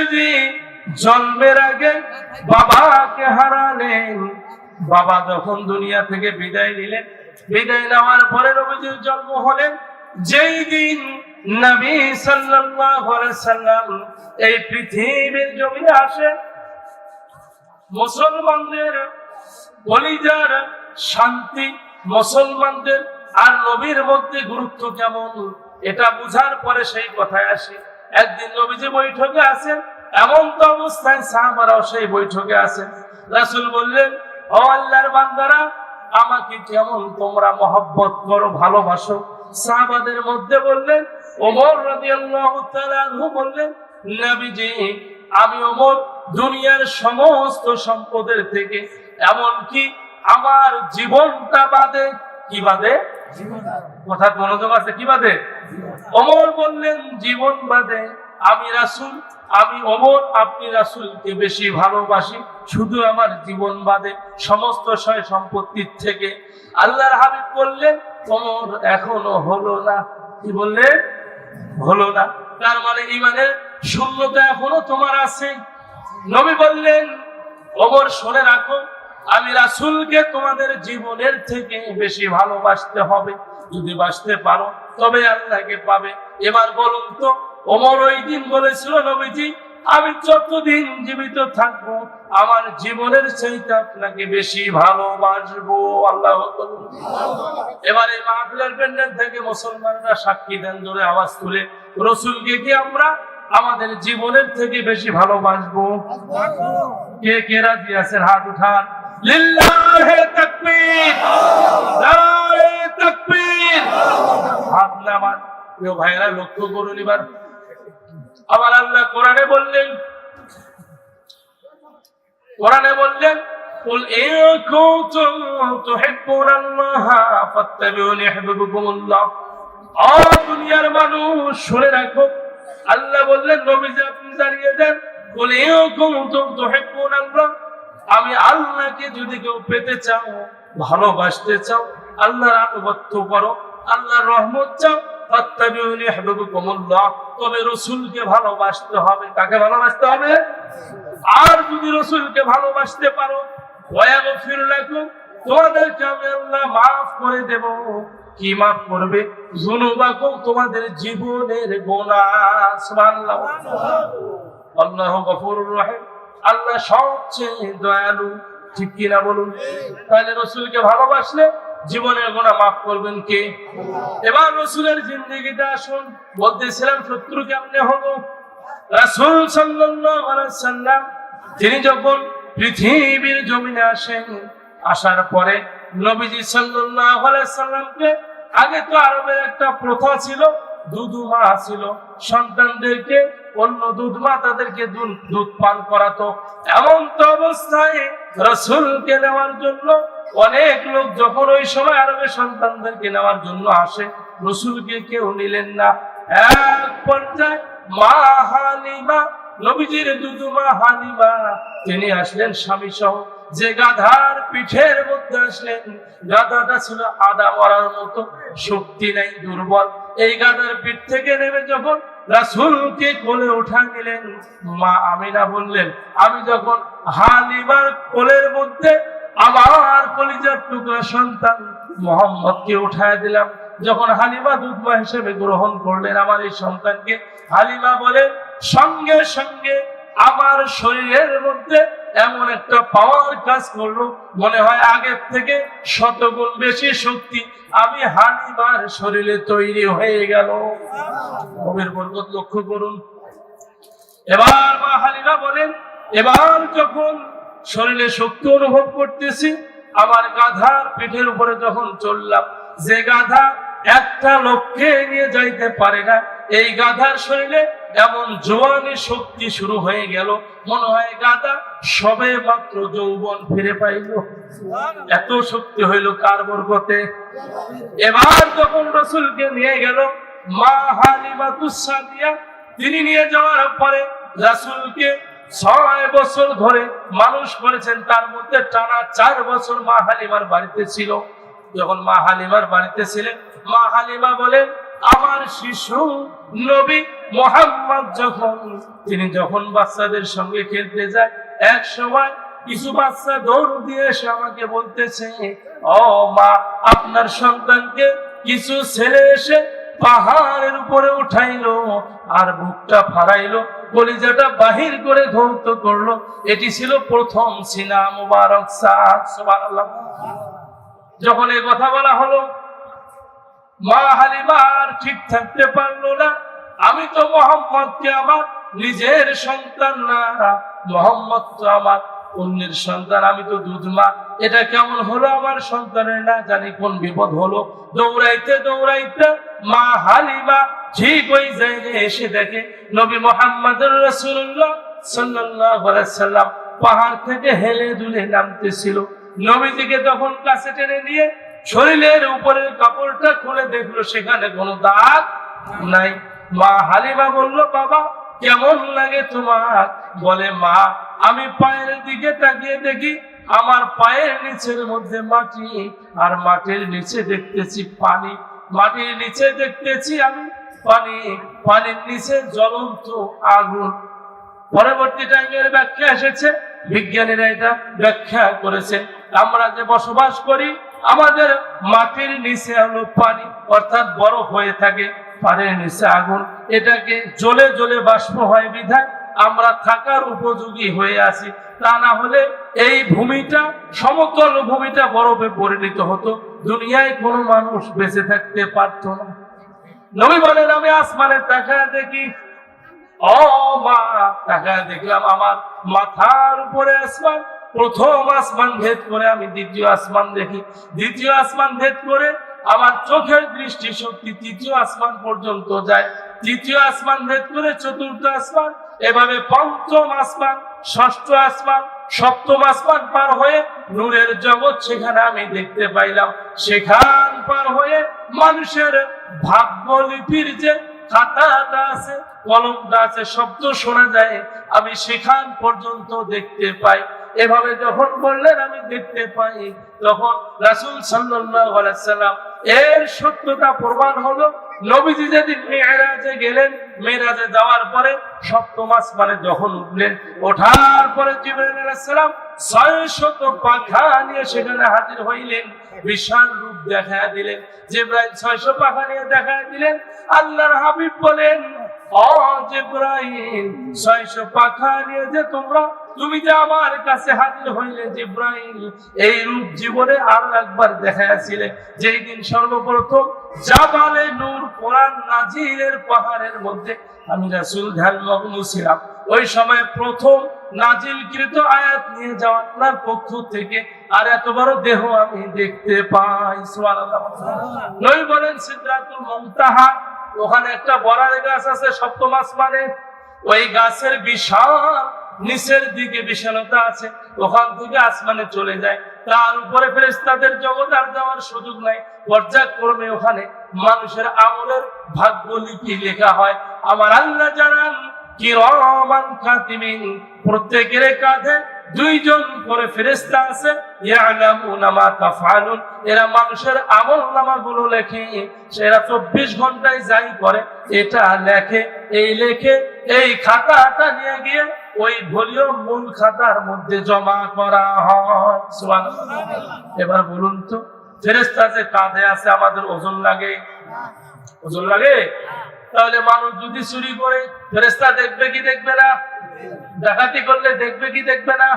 নবীজি জন্মের আগে বাবাকে হারালেন। বাবা যখন দুনিয়া থেকে বিদায় নিলেন, বিদায় নেওয়ার পরে নবীজির জন্ম হলেন যেই দিন নবী সাল্লাল্লাহু আলাইহি সাল্লাম এই পৃথিবীর জমিনে আসেন। মুসলমানদের কলিজার শান্তি, মুসলমানদের আর নবীর মধ্যে গুরুত্ব কেমন, এটা বুঝার পরে সেই কথায় আসে। একদিন নবীজি বৈঠকে আছেন, এমন তো অবস্থায় সাহাবারাও সেই বৈঠকে আছেন। রাসূল বললেন, ও আল্লাহর বান্দারা, আমাকে কেমন তোমরা মহব্বত করো, ভালোবাসো? সাহাবাদের মধ্যে বললেন, ওমর রাদিয়াল্লাহু তাআলা আনহু বললেন, নবীজি আমি ওমর দুনিয়ার সমস্ত সম্পদের থেকে এমনকি আমার জীবনটা বাদে, কি বাদে? কথা মনোযোগ আছে, কি বাদে? ওমর বললেন জীবন বাদে আমি রাসূল, আমি ওমর আপনি রাসূলকে বেশি ভালোবাসি, শুধু আমার জীবন বাদে সমস্ত সয় সম্পত্তির থেকে। আল্লাহর হাবিব বললেন, ওমর এখনো হলো না। কি বললেন? হলো না। তার মানে ঈমানের শূন্যতা এখনো তোমার আছে। নবী বললেন, ওমর শুনে রাখো, আমি রাসূলকে তোমাদের জীবনের থেকে বেশি ভালোবাসতে হবে। যদি বাসতে পারো তবে আল্লাহকে পাবে। এবার বলুন তো, ওমর ওই দিন বলেছিল, নবীজি আমি যতদিন জীবিত থাকবো আমার জীবনের চাইতে আপনাকে বেশি ভালোবাসবো। আল্লাহ আকবার। এবারে মাহফিলের প্যান্ডেল থেকে মুসলমানরা সাক্ষী দেন, জোরে আওয়াজ তুলে, রাসূলকে কি আমরা আমাদের জীবনের থেকে বেশি ভালোবাসবো? কে কে রাজি আছেন? হাত উঠান। লিল্লাহি তাকবীর, নারে তাকবীর। হাত নামান। প্রিয় ভাইরা লক্ষ্য করুন, এবার আবার আল্লাহ কোরআনে বললেন, কুল ইন কুনতুম তুহিব্বুনাল্লাহা ফাত্তাবিউনি ইউহিব্বুকুমুল্লাহ। ও দুনিয়ার মানুষ শুনে রাখো, আল্লাহ বললেন নবীজি আপনি জানিয়ে দেন, কুল ইন কুনতুম তুহিব্বুনাল্লাহ, আমি আল্লাহকে যদি কেউ পেতে চাও, ভালোবাসতে চাও, আল্লাহর আনুগত্য করো, আল্লাহর রহমত চাও, ফাত্তাবিউনি ইউহিব্বুকুমুল্লাহ, তবে রাসূলকে ভালোবাসতে হবে। কাকে ভালোবাসতে হবে? আর যদি রাসূলকে ভালোবাসতে পারো, ওয়াগফির লাকুম, তোমাদেরকে আমি আল্লাহ মাফ করে দেব। কি মাফ করবে? যুনুবাকুম, তোমাদের জীবনের গুনাহ। সুবহানাল্লাহ। আল্লাহু গফুরুর রহিম, আল্লাহ সবচেয়ে দয়ালু। ঠিক কিনা বলুন? তাহলে রাসূলকে ভালোবাসলে জীবনের গুনাহ মাফ করবেন কে? এবার রাসূলের জিন্দেগিতে আসুন। বলতেছিলাম শত্রু কেমনে হলো। রাসূল সাল্লাল্লাহু আলাইহি সাল্লাম তিনি যখন পৃথিবীর জমিনে আসেন, আসার পরে নবীজি সাল্লাল্লাহু আলাইহি সাল্লামকে, আগে তো আরবের একটা প্রথা ছিল, দুধমা ছিল, সন্তানদেরকে অন্য দুধমা তাদেরকে দুধ পান করাতো। এমন তো অবস্থায় রাসূলকে নেওয়ার জন্য অনেক লোক যখন ওই সময় আরবে সন্তানদেরকে নেওয়ার জন্য আসে, রাসূলকে কেউ নিলেন না। এক পর্যায়ে মা হালিমা, নবীজির দুধমা হালিমা, তিনি আসলেন স্বামী সহ। যে গাধার পিঠের মধ্যে আসলেন, গাধাটা ছিল আদা মরার মতো, শক্তি নাই, দুর্বল। এই গাধার পিঠ থেকে নেমে যখন রাসূলকে কোলে উঠা নিলেন, মা আমিনা বললেন, আমি যখন হালিমার কোলের মধ্যে আমার কলিজার টুকরা সন্তান মুহাম্মদকে উঠায় দিলাম, যখন হালিমা দুধমা হিসেবে গ্রহণ করলেন আমার এই সন্তানকে, হালিমা বলেন, সঙ্গে সঙ্গে আমার শরীরের মধ্যে এমন একটা পাওয়ার কাজ করলো, মনে হয় আগের থেকে 100 গুণ বেশি শক্তি আমি হালিমার শরীরে তৈরি হয়ে গেল। নবীর বরকত লক্ষ্য করুন। এবার মা হালিমা বলেন, এবার যখন শরীরে শক্তি অনুভব করতেছি, আমার গাধার পিঠের উপরে যখন চললাম, যে গাধা একটা লোককে নিয়ে যাইতে পারে না, এই গাধার শরীরে এমন জোয়ানি শক্তি শুরু হয়ে গেল, মনে হয় গাধা সবে মাত্র যৌবন ফিরে পাইল। এত শক্তি হইল কার বরকতে? এবার যখন রাসূলকে নিয়ে গেল মা হালিমাতুস সাদিয়া, তিনি নিয়ে যাওয়ার পরে রাসূলকে 6 বছর ধরে মানুষ করেছেন, তার মধ্যে টানা 4 বছর মা হালিমার বাড়িতে ছিল। যখন মা হালিমার বাড়িতে ছিলেন, মা হালিমা বলেন, আমার শিশু নবী মুহাম্মদ তিনি যখন বাচ্চাদের সঙ্গে খেলতে যায়, এক সময় কিছু বাচ্চা দৌড় দিয়ে এসে আমাকে বলতেছে, ও মা, আপনার সন্তানকে কিছু ছেলে এসে পাহাড়ের উপরে উঠাইলো আর বুকটা ফাড়াইলো, কলিজাটা বাহির করে ধৌত করলো। এটি ছিল প্রথম সিনা মুবারক সাদ। সুবহানাল্লাহ। যখন এই কথা বলা হলো, মা হালিমা আর ঠিক থাকতে পারলো না। আমি তো মুহাম্মদকে আমার নিজের সন্তান না, মুহাম্মদ তো আমার অন্যের সন্তান, আমি তো দুধ মা, এটা কেমন হলো আমার সন্তানের, না জানি কোন বিপদ হলো। দৌড়াইতে দৌড়াইতে মা হালিমা ঠিক ওই জায়গায় এসে দেখে নবী মুহাম্মদুর রাসূলুল্লাহ সাল্লাল্লাহু আলাইহি ওয়াসাল্লাম পাহাড় থেকে হেলে দুলে নামতেছিল। নবীজিকে তখন কাছে টেনে নিয়ে শরীরের উপরের কাপড়টা খুলে দেখলো সেখানে কোনো দাগ নাই। মা হালিমা বলল, বাবা কেমন লাগে তোমার? বলে, মা আমি পায়ের দিকে তাকিয়ে দেখি আমার পায়ের নিচের মধ্যে মাটি, আর মাটির নিচে দেখতেছি পানি, মাটির নিচে দেখতেছি আমি পানি, পানির নিচে জ্বলন্ত আগুন। পরবর্তী টাইমের ব্যাখ্যা এসেছে, বিজ্ঞানীরা এটা ব্যাখ্যা করেছেন, আমরা যে বসবাস করি আমাদের মাটির নিচে হলো পানি, অর্থাৎ বরফ হয়ে থাকে, পানির নিচে আগুন, এটাকে জ্বলে জ্বলে বাষ্প হয় বিধায় আমরা থাকার উপযোগী হয়ে আছি। তা না হলে এই ভূমিটা, সমতল ভূমিটা বরফে পরিণত হতো, দুনিয়ায় কোনো মানুষ বেঁচে থাকতে পারত না। নবী বলেন, আমি আসমানে তাকায় দেখি, ও মা, তাকায় দেখলাম আমার মাথার উপরে আসমান, প্রথম আসমান ভেদ করে আমি দ্বিতীয় আসমান দেখি, দ্বিতীয় আসমান ভেদ করে আমার চোখের দৃষ্টি শক্তি তৃতীয় আসমান পর্যন্ত যায়, তৃতীয় আসমান ভেদ করে চতুর্থ আসমান, এভাবে পঞ্চম আসমান, ষষ্ঠ আসমান, সপ্তম আসমান পার হয়ে নূরের জগৎ সেখানে আমি দেখতে পাইলাম। সেখান পার হয়ে মানুষের ভাগ্যলিপির যে খাতাটা আছে, কলমটা আছে, শব্দ শোনা যায়, আমি সেখান পর্যন্ত দেখতে পাই। এভাবে যখন বললেন আমি দেখতে পাই, তখন রাসূল সাল্লাল্লাহু আলাইহি ওয়াসাল্লাম এর সত্যতা প্রমাণ হলো। নবীজি যেদিন মেরাজে গেলেন, মেরাজে যাওয়ার পরে সপ্তম আসমানে যখন উঠলেন, ওঠার পরে জিবরাইল আলাইহিস সালাম 600 পাখা নিয়ে সেখানে হাজির হইলেন, বিশাল রূপ দেখায় দিলেন। জিবরাইল 600 পাখা নিয়ে দেখায় দিলেন। আল্লাহর হাবিব বলেন, ও জিবরাইল, 600 পাখা নিয়ে যে তুমি যে আমার কাছে হাজির হইলে জিবরাইল, এই রূপ জীবনে আরো একবার দেখাইছিলে যেই দিন সর্বপ্রথম জাবালে নূর কোরআন নাজিলের পাহাড়ের মধ্যে আমি রাসূল ধ্যানমগ্ন ছিলাম। ওই সময় প্রথম নাজিলকৃত আয়াত নিয়ে যাওয়া আপনার পক্ষ থেকে আর এত বড় দেহ আমি দেখতে পাই। সুবহানাল্লাহ। নবী বলেন, সিদরাতুল মুনতাহা, ওখানে একটা বড়ার গাছ আছে সপ্তম আসমানে, ওই গাছের বিশাল নিচের দিকে বিশালতা আছে, ওখান থেকে আসমানে চলে যায়, তার উপরে ফেরেশতাদের জগৎ আর যাওয়ার সুযোগ নাই। পর্যায়ক্রমে ওখানে মানুষের আমলের ভাগ্যলিপি লেখা হয়। আমার আল্লাহ জানান, কিরামান কাতিবিন, প্রত্যেকের কাঁধে 2 জন করে ফেরেশতা আছে, ইয়ালামুনা মা তাফআলুন, এরা মানুষের আমলনামাগুলো লেখে। সেরা 24 ঘন্টায় যাই করে এটা লেখে, এই লেখে এই খাতাটা নিয়ে গিয়ে ওই ভলিউম মূল খাতার মধ্যে জমা করা হয়। সুবহানাল্লাহ। এবার বলুন তো, ফেরেশতা যে কাঁধে আছে আমাদের ওজন লাগে? ওজন লাগে? তাহলে মানুষ যদি চুরি করে ফেরেশতা দেখবে কি দেখবে না? ডাকাতি করলে দেখবে কি দেখবে না?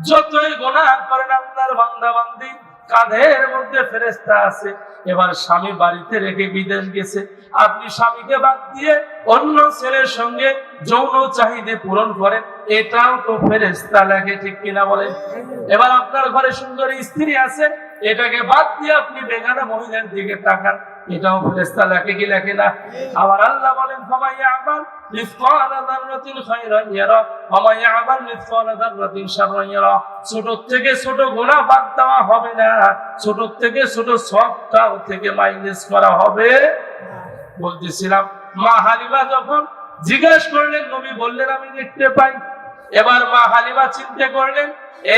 যতই গুনাহ করেন আপনার বান্দা বান্দি, কাঁধের মধ্যে ফেরেশতা আছে। এবার স্বামী বাড়িতে রেখে বিদেশ গেছে, আপনি স্বামীকে বাদ দিয়ে অন্য ছেলের সঙ্গে যৌন চাহিদা পূরণ করেন, এটাও তো ফেরেশতা লেখে, ঠিক কিনা বলেন? এবার আপনার ঘরে সুন্দরী স্ত্রী আছে, এটাকে বাদ দিয়ে আপনি বেগানা মহিলার দিকে তাকান, এটাও ফেরেশতা লেখে কি লেখে না? আবার আল্লাহ বলেন, ফামাইয়ামাল মিসকালা যাররাতিন খায়রান ইয়ারা ওয়া মাইয়ামাল মিসকালা যাররাতিন শাররান ইয়ারা। ছোট থেকে ছোট গুনাহ বাদ দেওয়া হবে না, ছোট থেকে ছোট সবটাও থেকে মাইনাস করা হবে। বলতেছিলাম, মা হালিমা যখন জিজ্ঞেস করলেন, নবী বললেন আমি দেখতে পাই। এবার মা হালিমা চিন্তা করলেন,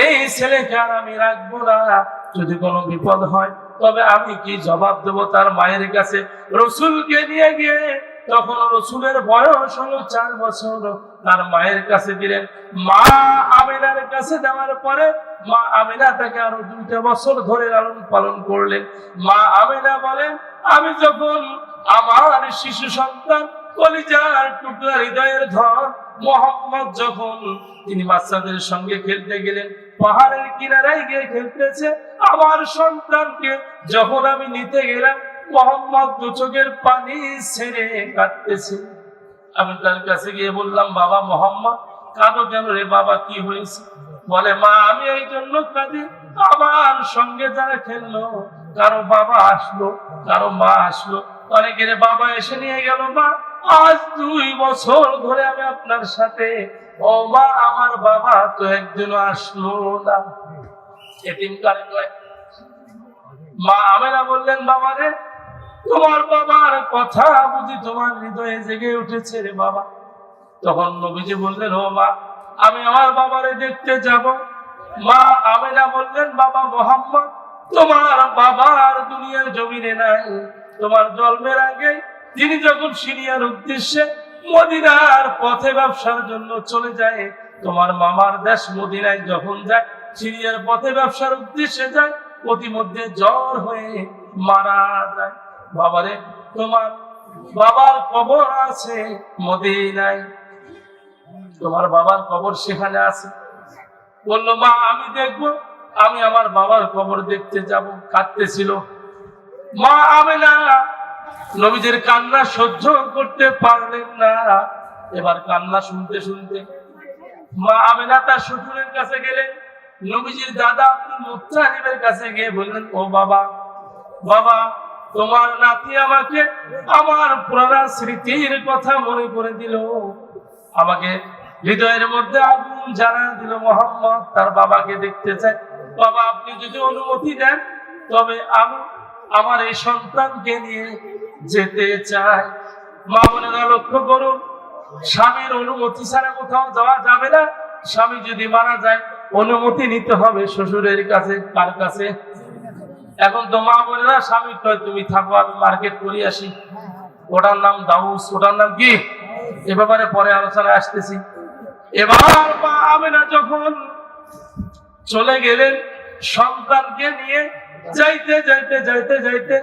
এই ছেলেকে আর আমি রাখবো না, যদি কোনো বিপদ হয় তবে আমি কি জবাব দেব তার মায়ের কাছে? রাসূলকে নিয়ে গিয়ে তখন রাসূলের বয়স হলো 4 বছর। তার মায়ের কাছে দিলেন। মা আমিনার কাছে দেওয়ার পরে মা আমিনা তাকে আরো 2টা বছর ধরে লালন পালন করলেন। মা আমিনা বলেন, আমি যখন আমার শিশু সন্তান কলিজার টুকরা হৃদয়ের ধন মুহাম্মদ যখন তিনি বাচ্চাদের সঙ্গে খেলতে গেলেন, পাহাড়ের কিনারায় গিয়ে খেলতেছে, আমার সন্তানকে যখন আমি নিতে গেলাম মুহাম্মদ 2 চোখের পানি ছেড়ে কাঁদতেছে। আমি তার কাছে গিয়ে বললাম, বাবা মুহাম্মদ কাঁদো কেন রে বাবা, কি হয়েছে? বলে, মা আমি এই জন্য কাঁদি, আমার সঙ্গে যারা খেললো কারো বাবা আসলো, কারো মা আসলো, অনেকের বাবা এসে নিয়ে গেল, মা আজ 2 বছর ধরে আমি আপনার সাথে, ও মা আমার বাবা তো একদিনও আসলো না। এতিম কারে কয়। মা আমেনা বললেন, বাবা রে তোমার বাবার কথা বুঝি তোমার হৃদয়ে জেগে উঠেছে রে বাবা। তখন নবীজি বললেন, ও মা আমি আমার বাবারে দেখতে যাব। মা আমেনা বললেন, বাবা মুহাম্মদ তোমার বাবার দুনিয়ার জমিনে নাই, তোমার জন্মের আগে তিনি যখন সিরিয়ার উদ্দেশ্যে মদিনার পথে ব্যবসার জন্য চলে যায়, তোমার মামার দেশ মদিনায় যখন যায়, সিরিয়ার পথে ব্যবসার উদ্দেশ্যে যায়, প্রতিমধ্যে জ্বর হয়ে মারা যায়। বাবারে তোমার বাবার কবর আছে মদিনায়, তোমার বাবার কবর সেখানে আছে। বললো, মা আমি দেখবো। আমি আমার বাবার কবর দেখতে যাব। কাঁদতেছিল মা আমেনা। নবীজির কান্না সহ্য করতে পারলেন না। এবার কান্না শুনতে শুনতে মা আমেনা তার শ্বশুরের কাছে গেলেন। নবীজির দাদা আব্দুল মুত্তালিবের কাছে গিয়ে বললেন, ও বাবা, বাবা তোমার নাতি আমাকে আমার পুরানা স্মৃতির কথা মনে করে দিল, আমাকে হৃদয়ের মধ্যে আগুন জ্বালা দিল। মুহাম্মদ তার বাবাকে দেখতে চায়। বাবা আপনি যদি অনুমতি দেন তবে আমি আমার এই সন্তানকে নিয়ে যেতে চাই। মা বোনেরা লক্ষ্য করুন, স্বামীর অনুমতি ছাড়া কোথাও যাওয়া যাবে না। স্বামী যদি মারা যায় অনুমতি নিতে হবে শ্বশুরের কাছে। কার কাছে? এখন তো মা বোনেরা স্বামী কয় তুমি থাকো, আমি মার্কেট করে আসি। ওটার নাম দাউস, ওটার নাম কি? এ ব্যাপারে পরে আলোচনায় আসতেছি। এবার মা আমেনা যখন চলে গেলেন সন্তানকে নিয়ে, যাইতে যাইতে যাইতে যাইতে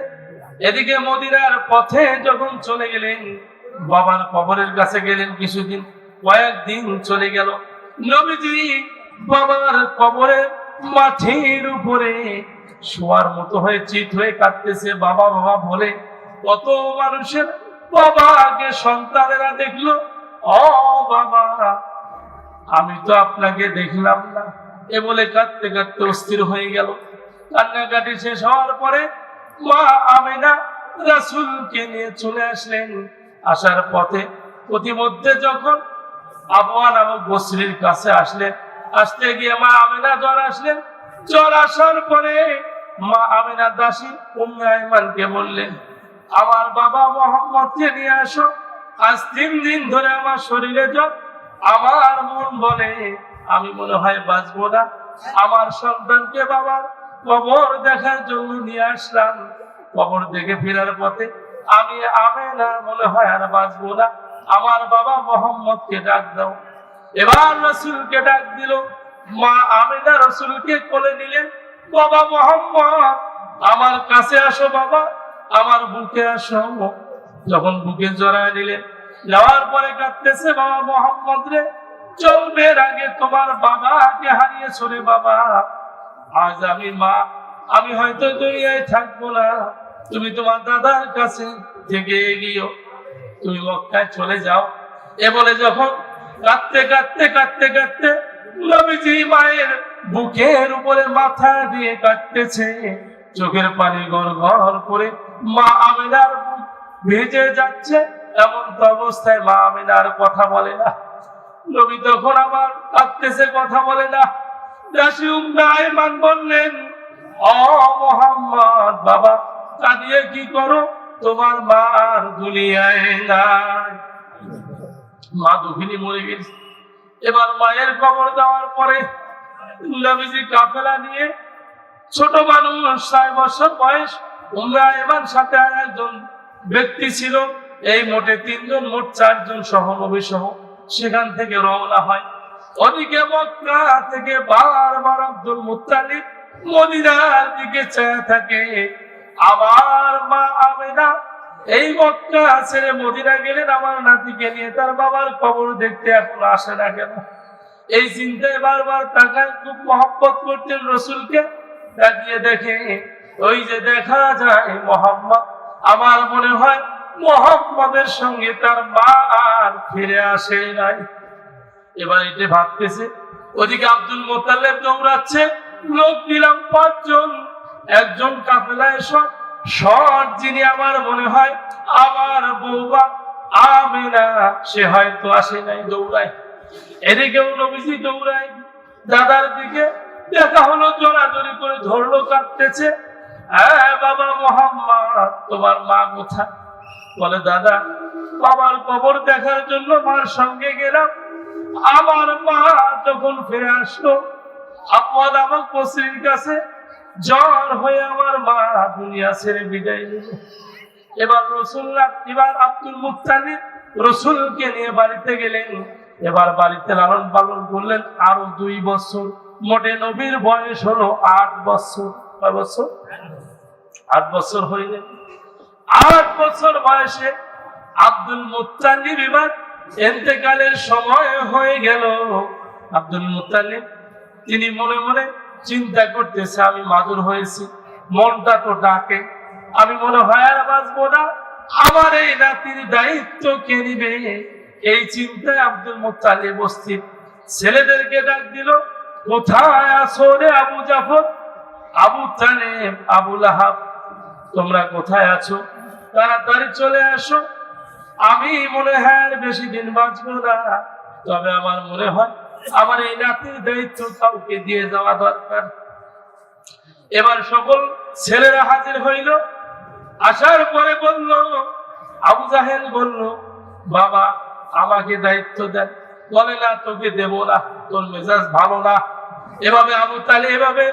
এদিকে মদিনার পথে যখন চলে গেলেন, বাবার কবরের কাছে গেলেন। কিছুদিন কয়েকদিন চলে গেল। নবীজি বাবার কবরের মাটির উপরে শোয়ার মতো হয়ে চিত হয়ে কাঁদতেছে। বাবা বাবা বলে কত মানুষের বাবাকে সন্তানেরা দেখলো, ও বাবা আমি তো আপনাকে দেখলাম না। এ বলে কাঁদতে কাঁদতে অস্থির হয়ে গেল। কান্নাকাটি শেষ হওয়ার পরে মা আমিনা রাসূলকে নিয়ে চলে আসলেন। আসার পথে প্রতিমধ্যে যখন আবওয়া নামক বসরির কাছে আসলেন, আসতে গিয়ে মা আমিনা জ্বর আসলেন। জ্বর আসার পরে মা আমিনা দাসী উম্মে আইমানকে বললেন, আমার বাবা মুহাম্মদকে নিয়ে আসো, আজ 3 দিন ধরে আমার শরীরে জ্বর, আমার মন বলে আমি মনে হয় বাঁচবো না। আমার সন্তানকে বাবার কবর দেখার জন্য নিয়ে আসলাম। কবর দেখে ফেরার পথে আমি আমেনা মনে হয় আর বাঁচবো না, আমার বাবা মুহাম্মদকে ডাক দাও। এবার রাসূলকে ডাক দিল। মা আমেনা রাসূলকে কোলে নিলেন। বাবা মুহাম্মদ আমার কাছে আসো, বাবা আমার বুকে আসো। যখন বুকে জড়ায় নিলেন, নেওয়ার পরে কাঁদতেছে, বাবা মুহাম্মদ রে জন্মের আগে তোমার বাবাকে হারিয়েছো রে বাবা। আজ আমি মা, আমি হয়তো দুনিয়ায় থাকবো না, তুমি তোমার দাদার কাছে থেকে গিয়েও তুমি মক্কায় চলে যাও। এ বলে যখন কাঁদতে কাঁদতে কাঁদতে কাঁদতে নবীজি মায়ের বুকের উপরে মাথা দিয়ে কাঁদতেছে, চোখের পানি গড় গড় করে মা আমিনার বুক ভেজে যাচ্ছে। এমন তো অবস্থায় মা আমিনার কথা বলে না। নবী তখন আবার কাঁদতেছে, কথা বলে না। দাসী উম্মে আইমান বললেন, ও মুহাম্মদ বাবা কাঁদিয়ে কি করো, তোমার মা আর দুনিয়ায় নাই। মা দুঃখিনী মরে গেছে। এবার মায়ের কবর দেওয়ার পরে নবীজি কাফেলা নিয়ে, ছোট মানুষ 6 বছর বয়স উম্মে আইমান সাথে একজন ব্যক্তি ছিল, এই মোটে 3 জন, মোট 4 জন সহ নবী সহ সেখান থেকে রওনা হয়। ওদিকে মক্কা থেকে বারবার আব্দুল মুত্তালিব মদিনার দিকে চেয়ে থাকে। আবার মা আমেনা এই মক্কা ছেড়ে মদিনা গেলেন আমার নাতিকে নিয়ে, তার বাবার কবর দেখতে এখন আসে না কেন? এই চিন্তায় বারবার তাকায়, খুব মহব্বত করতেন রসুলকে। তাকিয়ে দেখে ওই যে দেখা যায় মোহাম্মদ। আমার মনে হয় মোহাম্মদের সঙ্গে তার মা আর ফিরে আসে নাই। এবার এটা ভাবতেছে। ওদিকে আব্দুল মুত্তালিব দৌড়াচ্ছে, লোক দিলাম 5 জন, একজন কাফেলায় শট যিনি আমার মনে হয় আমার বৌবা আমেনা, সে হয়তো আসে নাই, দৌড়ায়। এদিকেও নবীজি দৌড়ায় দাদার দিকে, দেখা হলো জোরাজোরি করে ধরলো, কাঁদতেছে। হ্যাঁ বাবা মোহাম্মদ, তোমার মা কোথায়? বলে দাদা, বাবার কবর দেখার জন্য মার সঙ্গে গেলাম। আমার মা যখন ফিরে আসলো, আপদ আমার কসরির কাছে জ্বর হয়ে আমার মা দুনিয়া ছেড়ে বিদায় নিল। এবার আব্দুল মুত্তালিব রসুলকে নিয়ে বাড়িতে গেলেন। এবার বাড়িতে লালন পালন করলেন আরো 2 বছর। মোটে নবীর বয়স হলো 8 বছর। কয় বছর? 8 বছর হইলে 8 বছর বয়সে আব্দুল মুত্তালিব এবার ইন্তেকালের সময় হয়ে গেল। আব্দুল মুত্তালিব তিনি মনে মনে চিন্তা করতেছে, আমি মাদুর হয়েছি, মনটা তো ডাকে, আমি মনে হয় আর বাঁচবো না, আমার এই নাতির দায়িত্ব কে নিবে? এই চিন্তায় আব্দুল মুত্তালিব বস্তির ছেলেদেরকে ডাক দিল, কোথায় আছো রে আবু জাফর, আবু তালেব, আবু লাহাব, তোমরা কোথায় আছো? তাড়াতাড়ি চলে আসো। আমি মনে হয় আর বেশি দিন বাঁচবো না, তবে আমার মনে হয় আমার এই নাতির দায়িত্ব কাউকে দিয়ে যাওয়া দরকার। এবার সকল ছেলেরা হাজির হইল। আসার পরে বলল, আবু জাহেল বলল, বাবা আমাকে দায়িত্ব দেন। বলে না, তোকে দেব না, তোর মেজাজ ভালো না। এভাবে আবু তালেব, এভাবে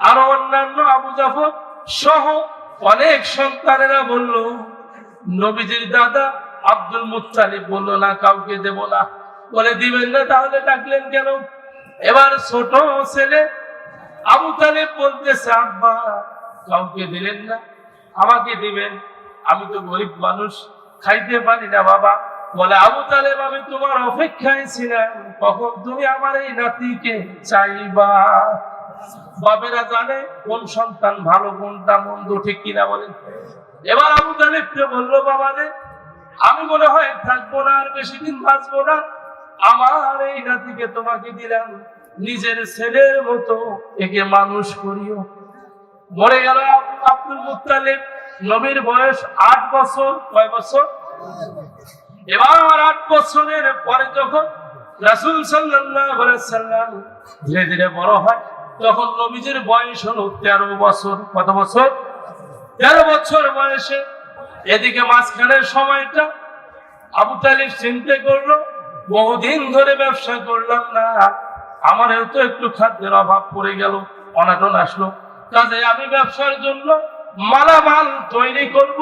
আরো অন্যান্য আবু জাফর সহ অনেক সন্তানেরা বলল। নবীজির দাদা আব্দুল মুত্তালিব বলল, না কাউকে দেব না। বলে দিবেন না, তাহলে ডাকলেন কেন? এবার ছোট ছেলে আবু তালেব বলতেছে, আব্বা কাউকে দিলেন না, আমাকে দিবেন, আমি তো গরিব মানুষ, খাইতে পারি না বাবা। বলে আবু তালেব, আমি তোমার অপেক্ষায় ছিলাম, কখন তুমি আমার এই নাতিকে চাইবা। বাবেরা জানে কোন সন্তান ভালো, কোনটা মন্দ, ঠিক কিনা বলেন? এবার আবু তালেবকে বললো, বাবা রে, আমি মনে হয় থাকবো না, আর বেশি দিন বাঁচবো না, আমার এই নাতিকে তোমাকে দিলাম, নিজের ছেলের মতো একে মানুষ করিও। মরে গেল আব্দুল মুত্তালিব। নবীর বয়স 8 বছর। কয় বছর? এবার 8 বছরের পরে যখন রাসূল সাল্লাল্লাহু আলাইহি সাল্লাম ধীরে ধীরে বড় হয়, তখন নবীজির বয়স হলো 13 বছর। কত বছর? 13 বছর বয়সে। এদিকে মাঝখানের সময়টা আবু তালেব চিন্তা করলো, বহুদিন ধরে ব্যবসা করলাম না, আমারও তো একটু খাদ্যের অভাব পড়ে গেল, অনাটন আসলো, কাজে আমি ব্যবসার জন্য মালামাল তৈরি করব।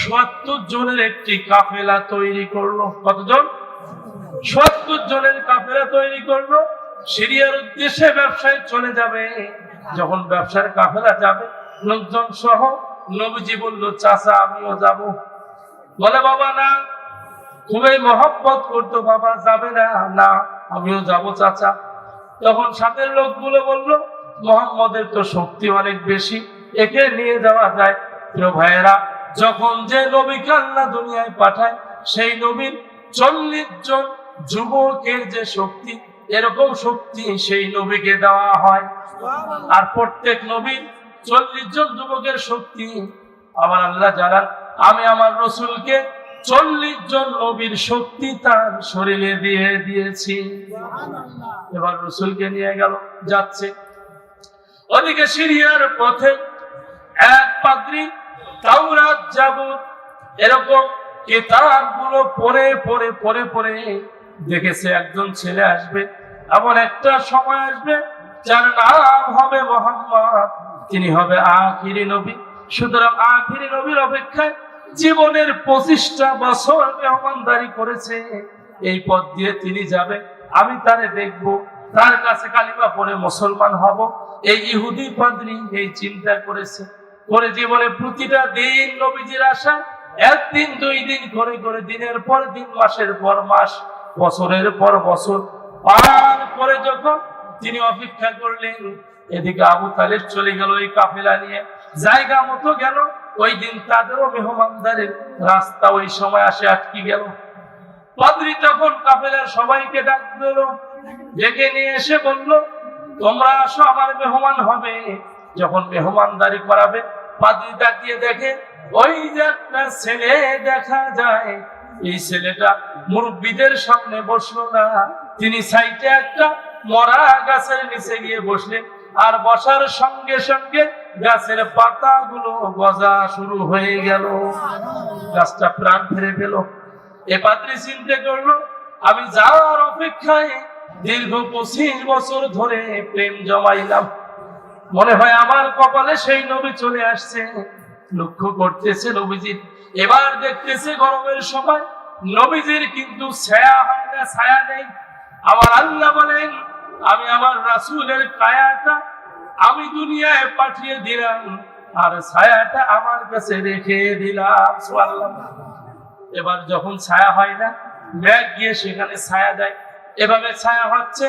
70 জনের একটি কাফেলা তৈরি করলো। কতজন? 70 জনের কাফেলা তৈরি করলো। সিরিয়ার উদ্দেশ্যে ব্যবসায় চলে যাবে। যখন ব্যবসার কাফেলা যাবে লোকজন সহ, নবীজি বলল, চাচা আমিও যাব। বলে বাবা না, খুবই মহব্বত করতো, বাবা যাবে না? না আমিও যাব চাচা। তখন সাথের লোকগুলো বলল, মুহাম্মদের তো শক্তি অনেক বেশি, একে নিয়ে যাওয়া যায়। প্রিয় ভাইয়েরা, যখন যে নবীকে আল্লাহ দুনিয়ায় পাঠায়, সেই নবীর 40 জন যুবকের যে শক্তি, এরকম শক্তি সেই নবীকে দেওয়া হয়। আর প্রত্যেক নবীর 40 জন যুবকের শক্তি আমার আল্লাহ জানান, আমি আমার রসুলকে 40 জন নবীর শক্তি তার শরীরে দিয়ে দিয়েছি। এবার রসুলকে নিয়ে গেল, যাচ্ছে। ওদিকে সিরিয়ার পথে এক পাদ্রী তাওরাত, জাবুর এরকম কিতাবগুলো পড়ে পড়ে পড়ে পড়ে দেখেছে একজন ছেলে আসবে, এমন একটা সময় আসবে যার নাম হবে মুহাম্মদ, তিনি হবে আখিরি নবী। সুতরাং আখিরি নবীর অপেক্ষায় জীবনের 25টা বছর মেহমানদারি করেছে, এই পথ দিয়ে তিনি যাবে, আমি তারে দেখব, তার কাছে কালিমা পড়ে মুসলমান হব। এই ইহুদি পাদ্রী এই চিন্তা করেছে, করে জীবনে প্রতিটা দিন নবীজির আশা, একদিন 2 দিন করে করে দিনের পর দিন, মাসের পর মাস, বছরের পর বছর পার করে যখন তিনি অপেক্ষা করলেন, এদিকে আবু তালেব চলে গেল এই কাফেলা নিয়ে, জায়গা মতো গেল। ওই দিন তাদেরও মেহমানদারির রাস্তা ওই সময় আসে আটকে গেল। পাদ্রী তখন কাফেলার সবাইকে ডাক দিল, ডেকে নিয়ে এসে বলল, তোমরা আসো, আমার মেহমান হবে। যখন মেহমানদারি করাবে, পাদ্রী তাকিয়ে দেখে ওই যে একটা ছেলে দেখা যায়, এই ছেলেটা মুরব্বীদের সামনে বসলো না, তিনি সাইডে একটা মরা গাছের নিচে গিয়ে বসলেন। আর বসার সঙ্গে সঙ্গে গাছের পাতাগুলো গজা শুরু হয়ে গেল, গাছটা প্রাণ ফিরে পেল। এ পাদ্রী চিন্তা করলো, আমি যাওয়ার অপেক্ষায় দীর্ঘ 25 বছর ধরে প্রেম জমাইলাম, মনে হয় আমার কপালে সেই নবী চলে আসছে। লক্ষ্য করতেছে নবীজির, এবার দেখতেছে গরমের সময় নবীজির কিন্তু ছায়া হয় না, ছায়া নেই। আমার আল্লাহ বলেন, আমি আমার রাসূলের কায়াটা আমি দুনিয়ায় পাঠিয়ে দিলাম, আর ছায়াটা আমার কাছে রেখে দিলাম। সুবহানাল্লাহ। এবার যখন ছায়া হয় না, মেঘ গিয়ে সেখানে ছায়া দেয়, এভাবে ছায়া হচ্ছে।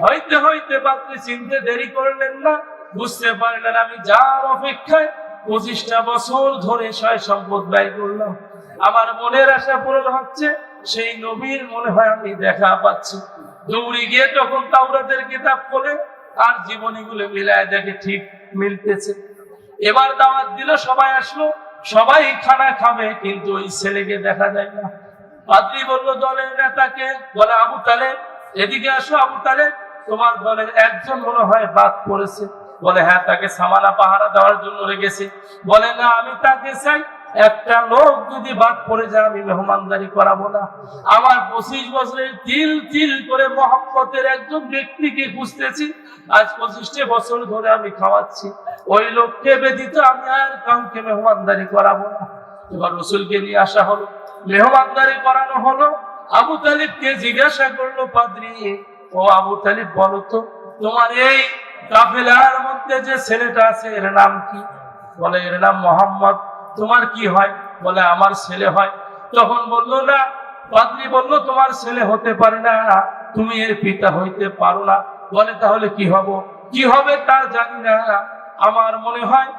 হইতে হইতে পাদ্রী চিনতে দেরি করলেন না, বুঝতে পারলেন আমি যার অপেক্ষায় 25টা বছর ধরে সয় সম্পদ ব্যয় করলাম, আমার মনের আশা পূরণ হচ্ছে, সেই নবীর মনে হয় আমি দেখা পাচ্ছি। দৌড়ে গিয়ে তখন তাওরাতের কিতাব খোলে আর জীবনীগুলো মিলায় দেখে ঠিক মিলতেছে। এবার দাওয়াত দিল, সবাই আসলো, সবাই খানা খাবে, কিন্তু ওই ছেলেকে দেখা যায় না। পাদ্রী বলল দলের নেতাকে, বলে আবু তালেব এদিকে আসো। আবু তালেব, তোমার দলের একজন মনে হয় বাদ পড়েছে। বলে হ্যাঁ, তাকে সামানা পাহারা দেওয়ার জন্য রেখেছি। বলে না, আমি তাকে চাই, একটা লোক যদি বাদ পড়ে যায় আমি মেহমানদারি করাবো না। আমার 25 বছরের তিল তিল করে মহব্বতের একজন ব্যক্তিকে খুঁজতেছি, আজ 25টা বছর ধরে আমি খাওয়াচ্ছি, ওই লোককে ব্যতীত আমি আর কাউকে মেহমানদারি করাবো না। এবার রাসূলকে নিয়ে আসা হলো, মেহমানদারি করানো হলো। আবু তালিবকে জিজ্ঞাসা করলো পাদ্রী, ও আবু তালিব, বলো তো তোমার এই কাফেলার মধ্যে যে ছেলেটা আছে এর নাম কি? বলে এর নাম মোহাম্মদ। তোমার কি হয়? বলে আমার ছেলে হয়। তখন বললো না, পাদ্রী বলল তোমার ছেলে হতে পারে না, তুমি এর পিতা হইতে পারো না। বলে তাহলে কি হব? কি হবে তা জানি না, আমার মনে হয়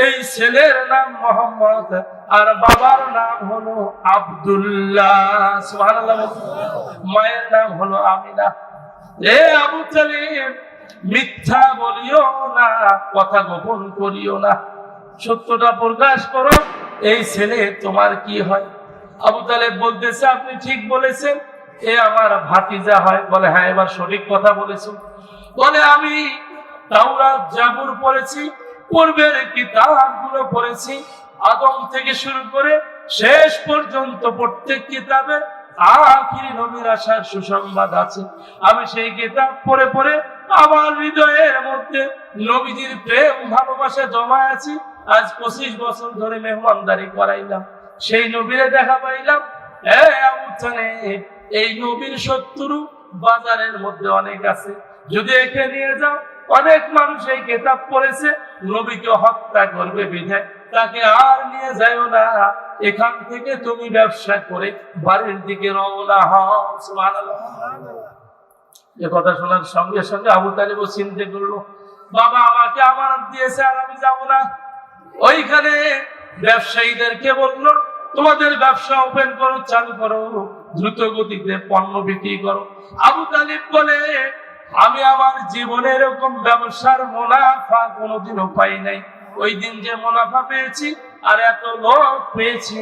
এই ছেলের নাম মোহাম্মদ আর বাবার নাম হলো আব্দুল্লাহ। সুবহানাল্লাহ। মায়ের নাম হলো আমিনা। এ আবু তালিব, মিথ্যা বলিও না, কথা গোপন করিও না, সত্যটা প্রকাশ করো, এই ছেলে তোমার কি হয়? আবু তালেব বলতেছে, আপনি ঠিক বলেছেন, এ আমার ভাতিজা হয়। বলে হ্যাঁ, এবার সঠিক কথা বলেছো। বলে আমি তাওরাত জাবুর পড়েছি, পূর্বের কিতাবগুলো পড়েছি, আদম থেকে শুরু করে শেষ পর্যন্ত প্রত্যেক কিতাবে আখিরি নবীর আসার সুসংবাদ আছে। আমি সেই কিতাব পড়ে পড়ে আমার হৃদয়ের মধ্যে নবীজির প্রেম ভালোবাসা জমা আছে। আজ 25 বছর ধরে মেহমানদারি করাইলাম, সেই নবীরে দেখা পাইলাম। আবু তালেব, এই নবীর শত্রু বাজারের মধ্যে অনেক আছে, যদি একে নিয়ে যাও, অনেক মানুষ এই কিতাব পড়েছে, নবীকে হত্যা করবে, বিধায় তাকে আর নিয়ে যাও না, এখান থেকে তুমি ব্যবসা করে বাড়ির দিকে রওনা হও। সুবহানাল্লাহ। এ কথা শোনার সঙ্গে সঙ্গে আবু তালেবও চিন্তা করলো, বাবা আমাকে আমানত দিয়েছে আর আমি যাব না। ওইখানে ব্যবসায়ীদেরকে বললো, তোমাদের ব্যবসা ওপেন করো, চালু করো, দ্রুত গতিতে পণ্য বিক্রি করো। আবু তালেব বলে, আমি আমার জীবনে এরকম ব্যবসার মুনাফা কোনোদিনও পাই নাই। ওই দিন যে মুনাফা পেয়েছি আর এত লোক পেয়েছি,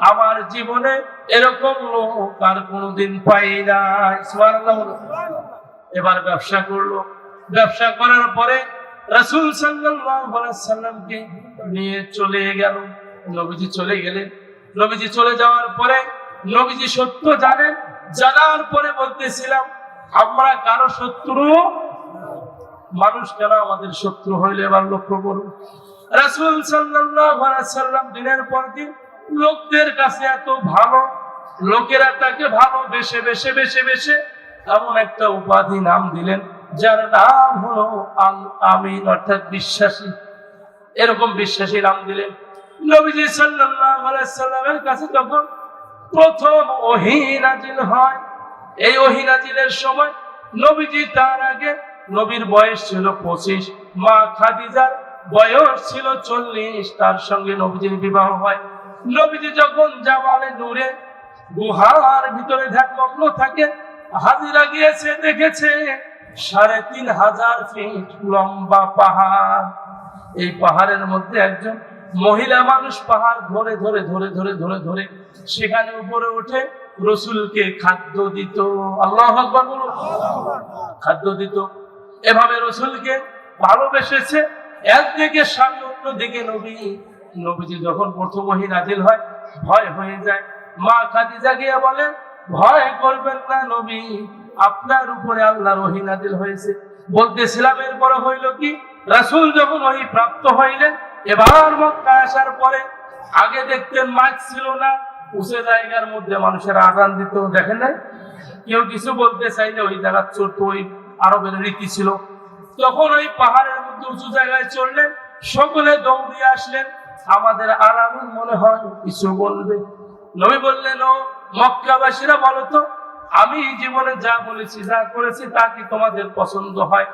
আমার জীবনে এরকম লোক আর কোনোদিন পাই নাই। সুবহানাল্লাহ। এবার ব্যবসা করলো, ব্যবসা করার পরে রাসূল সাল্লাল্লাহু আলাইহি সাল্লামকে নিয়ে চলে গেল। নবীজি চলে গেলেন। নবীজি চলে যাওয়ার পরে নবীজি সত্য জানেন, জানার পরে বলতেছিলাম, আমরা কারো শত্রু, মানুষ কেন আমাদের শত্রু হইলে? এবার লক্ষ্য করুন, রাসূল সাল্লাল্লাহু আলাইহি সাল্লাম দিনের পর দিন লোকদের কাছে এত ভালো, লোকেরা তাকে ভালোবেসে বেশে বেশে বেশে এমন একটা উপাধি নাম দিলেন যার নাম হলো আল আমিন, অর্থাৎ বিশ্বাসী। এরকম বিশ্বাসী নাম দিলেন। নবীজি সাল্লাল্লাহু আলাইহি সাল্লামের কাছে যখন প্রথম ওহী নাজিল হয়, এই ওহী নাজিলের সময় নবীজি, তার আগে নবীর বয়স ছিল 25, মা খাদিজার বয়স ছিল 40, তার সঙ্গে নবীজির বিবাহ হয়। নবীজি যখন জাবালে নূরে গুহার ভিতরে ধ্যানমগ্ন থাকে, হাজিরা গিয়েছে, দেখেছে 3500 ফিট লম্বা পাহাড়। এই পাহাড়ের মধ্যে একজন মহিলা মানুষ পাহাড় ধরে ধরে ধরে ধরে ধরে ধরে সেখানে উপরে উঠে রসুলকে খাদ্য দিত। আল্লাহু আকবার বলুন। খাদ্য দিত। এভাবে রসুলকে ভালোবেসেছে। একদিকে স্বামী, অন্যদিকে নবী। নবীজি যখন প্রথম ওহী নাজিল হয়, ভয় হয়ে যায়। মা খাদিজা গিয়ে বলেন, ভয় করবেন না নবী, আপনার উপরে আল্লাহর ওহী নাজিল হয়েছে। বলতেছিলাম এরপরে হইল কি, রাসূল যখন ওহী প্রাপ্ত হইলেন, এবার মক্কা আসার পরে, আগে দেখতেন মাইক ছিল না, উঁচু জায়গার মধ্যে মানুষের আযান দিত, দেখেন নাই? কেউ কিছু বলতে চাইলে ওই জায়গা চড়তো, ওই আরবের রীতি ছিল। তখন ওই পাহাড়ের মধ্যে উঁচু জায়গায় চড়লেন, সকলে দৌড়িয়ে আসলেন। আমাদের আলামিন মনে হয় কিছু বলবে। নবী বললেন, ও মক্কাবাসীরা, বলো তো, আমি জীবনে যা বলেছি, যা করেছি, তা কি তোমাদের পছন্দ হয়?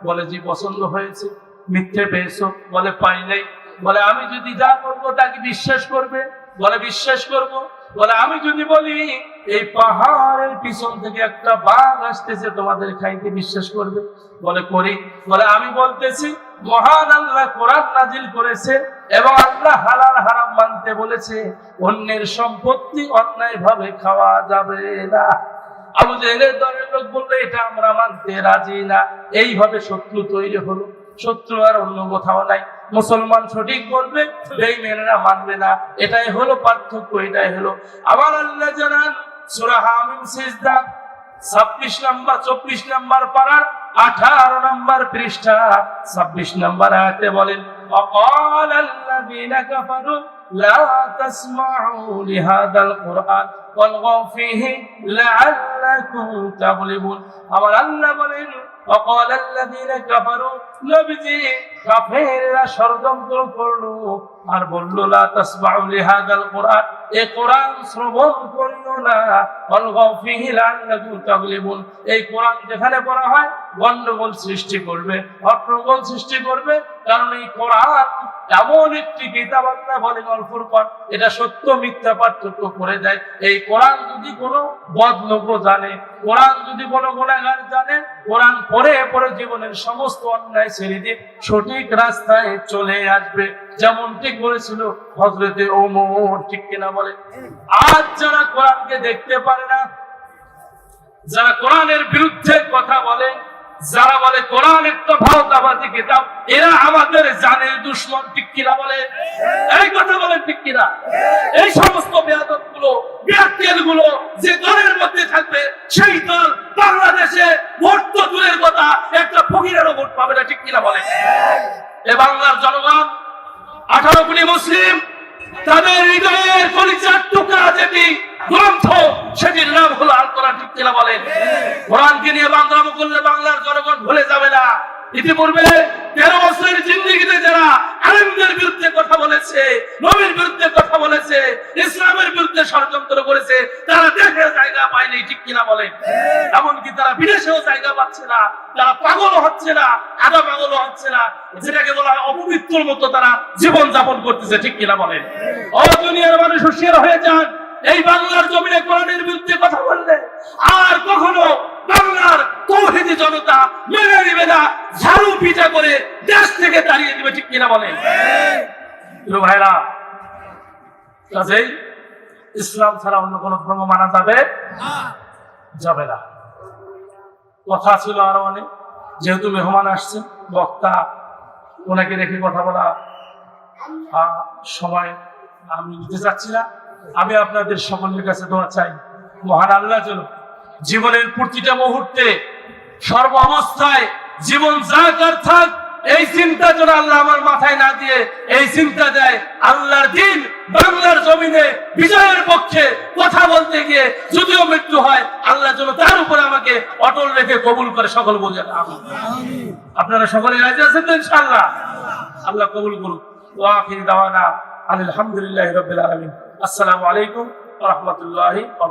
বলে, জি পছন্দ হয়েছে। মিথ্যে পেয়েছো? বলে, পাই নাই। বলে, আমি যদি যা করবো তা কি বিশ্বাস করবে? বলে, বিশ্বাস করব। বলে, আমি যদি বলি এই পাহাড়ের পিছন থেকে একটা বাঘ আসতেছে তোমাদের খাইতে, বিশ্বাস করবে? বলে, করি। বলে, আমি বলতেছি মহান আল্লাহ কোরআন নাজিল করেছে এবং আল্লাহ হালাল হারাম মানতে বলেছে, অন্যের সম্পত্তি অন্যায় ভাবে খাওয়া যাবে না। আবু জেহেলের দলের লোক বললো, এটা আমরা মানতে রাজি না। এইভাবে শত্রু তৈরি হলো। শত্রু আর অন্য কোথাও নাই। মুসলমান সঠিক বলবে, বেঈমানেরা মানবে না। এটাই হলো পার্থক্য, এটাই হলো। আবার আল্লাহ জানান সূরা হামিম সিজদা 26 নম্বর 24 নম্বর পারার 18 নম্বর পৃষ্ঠা 26 নম্বর আয়াতে বলেন, وقال الذين كفروا لا تسمعوا لهذا القرآن والغوا فيه لعلكم تغلبون। আমার আল্লাহ বলেন, وقال الذين كفروا, নবীজি কাফেররা ষড়যন্ত্র করলো আর বলল, লা তাসমাউ লিহাদাল কোরআন, এই কোরআন শ্রবণ করিও না, অলগাও ফিহি লাআল্লাকুম তাগলিবুন, এই কোরআন যেখানে পড়া হয় গন্ডগোল সৃষ্টি করবে, হট্টগোল সৃষ্টি করবে। কারণ এই কোরআন এমন একটি কিতাব, আল্লাহ বলেন আল ফুরকান, এটা সত্য মিথ্যা পার্থক্য করে দেয়। এই কোরআন যদি কোনো বদলোক জানে, কোরআন যদি কোনো গুনাহগার জানে, কোরআন পড়ে পড়ে জীবনের সমস্ত অন্যায় ছেড়ে দিয়ে সঠিক রাস্তায় চলে আসবে। যেমন ঠিক বলেছিল হযরতে ওমর, ঠিক কিনা বলে? আজ যারা কোরআনকে দেখতে পারে না, যারা কোরআনের বিরুদ্ধে কথা বলে, যারা বলে কোরআন একটা ভাওতাবাদী কিতাব, এরা আমাদের জানের দুশমন, ঠিক কিনা বলে? এই কথা বলে ঠিক কিনা? এই সমস্ত বেয়াদব গুলো, বিয়াক্কেল গুলো যে দলের মধ্যে থাকবে, সেই দল বাংলাদেশে ভোট তো দূরের কথা, একটা ফকিরেরও ভোট পাবে না, ঠিক কিনা বলে? এ বাংলার জনগণ 18 কোটি মুসলিম, তাদের হৃদয়ের কলিজার টুকরা যেটি গ্রন্থ, সেটির নাম হলো আল কোরআন, ঠিক কিনা বলেন? কোরআনকে নিয়ে বাংলামো করলে বাংলার জনগণ ভুলে যাবে না। ইতিপূর্বে 13 বছরের জিন্দেগিতে যারা আলেমদের বিরুদ্ধে কথা বলেছে, নবীর বিরুদ্ধে কথা বলেছে, ইসলামের বিরুদ্ধে ষড়যন্ত্র করেছে, তারা দেখে জায়গা পায়নি, ঠিক কিনা বলেন? এমনকি তারা বিদেশেও জায়গা পাচ্ছে না, তারা পাগল হচ্ছে না, আধা পাগল হচ্ছে না, যেটাকে বলা হয় অপবিত্রের মতো তারা জীবন যাপন করতেছে, ঠিক কিনা বলেন? ও দুনিয়ার মানুষ, হুঁশিয়ার হয়ে যান। এই বাংলার জমিনে কোরআনের বিরুদ্ধে কথা বললে আর কখনো বাংলার তৌহিদি জনতা মেনে নেবে না, ঝাড়ু পিটা করে দেশ থেকে তাড়িয়ে দিবে, ঠিক কিনা বলেন? ভাইরা, কাজেই ইসলাম ছাড়া অন্য কোন ধর্ম মানা যাবে যাবে না। কথা ছিল আরো অনেক, যেহেতু মেহমান আসছেন, বক্তা, ওনাকে রেখে কথা বলা সময় আমি নিতে চাচ্ছি না। আমি আপনাদের সকলের কাছে দোয়া চাই, মহান আল্লাহ যেন জীবনের প্রতিটা মুহূর্তে, সর্ব অবস্থায়, জীবন যাক আর থাক, এই চিন্তা যেন আল্লাহ আমার মাথায় না দিয়ে এই চিন্তা দেয় আল্লাহর দিন বাংলার জমিনে বিজয়ের পক্ষে কথা বলতে গিয়ে যদিও মৃত্যু হয়, আল্লাহ যেন তার উপরে আমাকে অটল রেখে কবুল করে। সকল বলে আমিন। আপনারা সকলে রাজি আছেন তো ইনশাআল্লাহ? আল্লাহ কবুল করুন। ওয়া আখির দাওয়ানা আলহামদুলিল্লাহি রাব্বিল আলামিন। আসসালামু আলাইকুম ওয়া রাহমাতুল্লাহি ওয়া